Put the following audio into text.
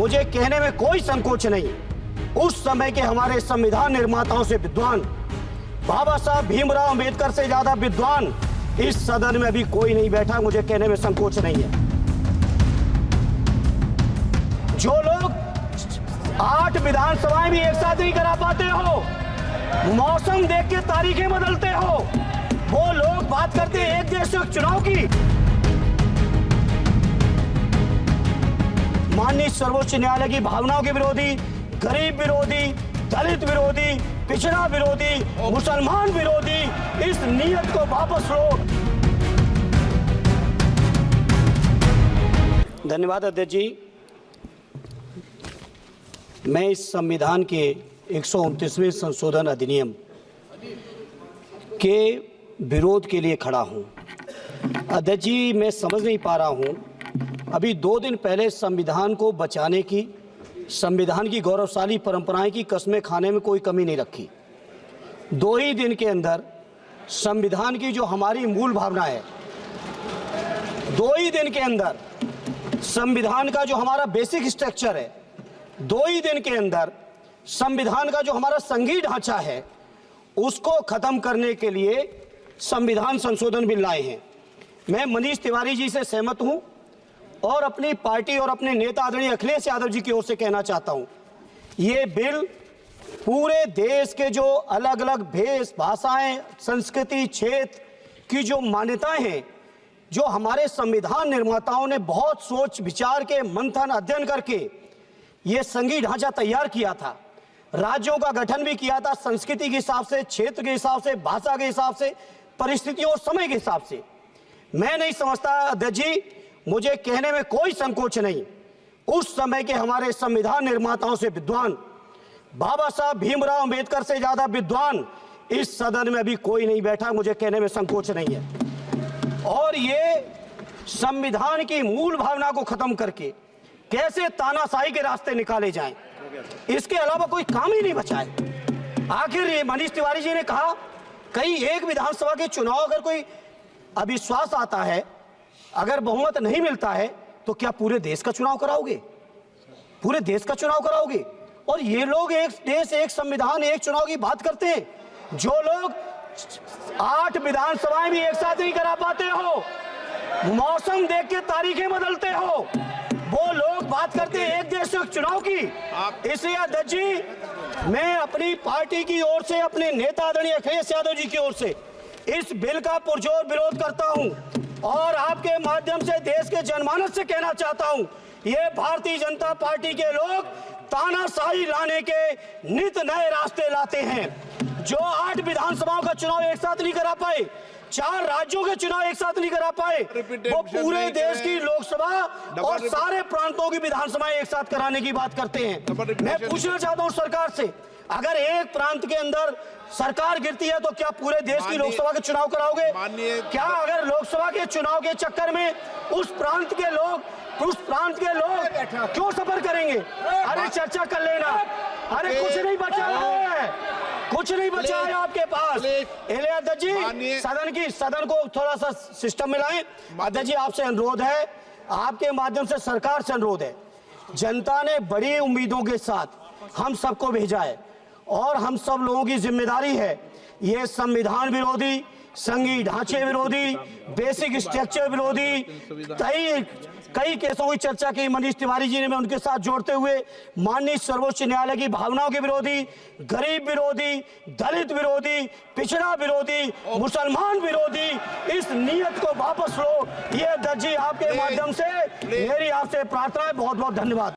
मुझे कहने में कोई संकोच नहीं, उस समय के हमारे संविधान निर्माताओं से विद्वान, बाबा साहब भीमराव अंबेडकर से ज्यादा विद्वान इस सदन में अभी कोई नहीं बैठा। मुझे कहने में संकोच नहीं है। जो लोग 8 विधानसभाएं भी एक साथ नहीं करा पाते हो, मौसम देख के तारीखें बदलते हो, वो लोग बात करते हैं एक देश एक चुनाव की। माननीय सर्वोच्च न्यायालय की भावनाओं के विरोधी, गरीब विरोधी, दलित विरोधी, पिछड़ा विरोधी, मुसलमान विरोधी इस नीयत को वापस लो। धन्यवाद अध्यक्ष जी। मैं इस संविधान के 129वें संशोधन अधिनियम के विरोध के लिए खड़ा हूं। अध्यक्ष जी, मैं समझ नहीं पा रहा हूं, अभी 2 दिन पहले संविधान को बचाने की, संविधान की गौरवशाली परंपराएं की कस्में खाने में कोई कमी नहीं रखी। 2 ही दिन के अंदर संविधान की जो हमारी मूल भावना है, 2 ही दिन के अंदर संविधान का जो हमारा बेसिक स्ट्रक्चर है, 2 ही दिन के अंदर संविधान का जो हमारा संघीय ढांचा है, उसको खत्म करने के लिए संविधान संशोधन बिल लाए हैं। मैं मनीष तिवारी जी से सहमत हूं और अपनी पार्टी और अपने नेता आदरणीय अखिलेश यादव जी की ओर से कहना चाहता हूं, ये बिल पूरे देश के जो अलग अलग भेष, भाषाएं, संस्कृति, क्षेत्र की जो मान्यताएं हैं, जो हमारे संविधान निर्माताओं ने बहुत सोच विचार के मंथन अध्ययन करके ये संघीय ढांचा तैयार किया था, राज्यों का गठन भी किया था, संस्कृति के हिसाब से, क्षेत्र के हिसाब से, भाषा के हिसाब से, परिस्थितियों और समय के हिसाब से। मैं नहीं समझता अध्यक्ष जी, मुझे कहने में कोई संकोच नहीं, उस समय के हमारे संविधान निर्माताओं से विद्वान, बाबा साहब भीमराव अंबेडकर से ज्यादा विद्वान इस सदन में अभी कोई नहीं बैठा। मुझे कहने में संकोच नहीं है। और ये संविधान की मूल भावना को खत्म करके कैसे तानाशाही के रास्ते निकाले जाएं, इसके अलावा कोई काम ही नहीं बचा है। आखिर ये मनीष तिवारी जी ने कहा, कहीं एक विधानसभा के चुनाव अगर कोई अविश्वास आता है, अगर बहुमत नहीं मिलता है, तो क्या पूरे देश का चुनाव कराओगे? पूरे देश का चुनाव कराओगे? और ये लोग एक देश, एक संविधान, एक चुनाव की बात करते हैं। जो लोग 8 विधानसभाएं भी एक साथ नहीं करा पाते हो, मौसम देख के तारीखें बदलते हो, वो लोग बात करते हैं एक देश एक चुनाव की। इसलिए अध्यक्ष जी, मैं अपनी पार्टी की ओर से, अपने नेता आदरणीय अखिलेश यादव जी की ओर से इस बिल का पुरजोर विरोध करता हूं और आपके माध्यम से देश के जनमानस से कहना चाहता हूं, ये भारतीय जनता पार्टी के लोग तानाशाही लाने के नित नए रास्ते लाते हैं। जो 8 विधानसभाओं का चुनाव एक साथ नहीं करा पाए, 4 राज्यों के चुनाव एक साथ नहीं करा पाए, वो पूरे देश की लोकसभा और सारे प्रांतों की विधानसभाएं एक साथ कराने की बात करते हैं। मैं पूछना चाहता हूं सरकार से, अगर एक प्रांत के अंदर सरकार गिरती है तो क्या पूरे देश की लोकसभा के चुनाव कराओगे? क्या अगर लोकसभा के चुनाव के चक्कर में उस प्रांत के लोग क्यों सफर करेंगे? अरे चर्चा कर लेना। अरे कुछ नहीं बचा है, कुछ नहीं बचा है आपके पास। अध्यक्ष जी, सदन को थोड़ा सा सिस्टम में लाएं। अध्यक्ष जी, आपसे अनुरोध है, आपके माध्यम से सरकार से अनुरोध है, जनता ने बड़ी उम्मीदों के साथ हम सबको भेजा है और हम सब लोगों की जिम्मेदारी है ये संविधान विरोधी, संघीय ढांचे विरोधी, बेसिक स्ट्रक्चर विरोधी कई केसों की चर्चा की मनीष तिवारी जी ने, मैं उनके साथ जोड़ते हुए माननीय सर्वोच्च न्यायालय की भावनाओं के विरोधी, गरीब विरोधी, दलित विरोधी, पिछड़ा विरोधी, मुसलमान विरोधी इस नीयत को वापस लो। ये अध्यक्ष जी, आपके माध्यम से मेरी आपसे प्रार्थना है। बहुत बहुत धन्यवाद।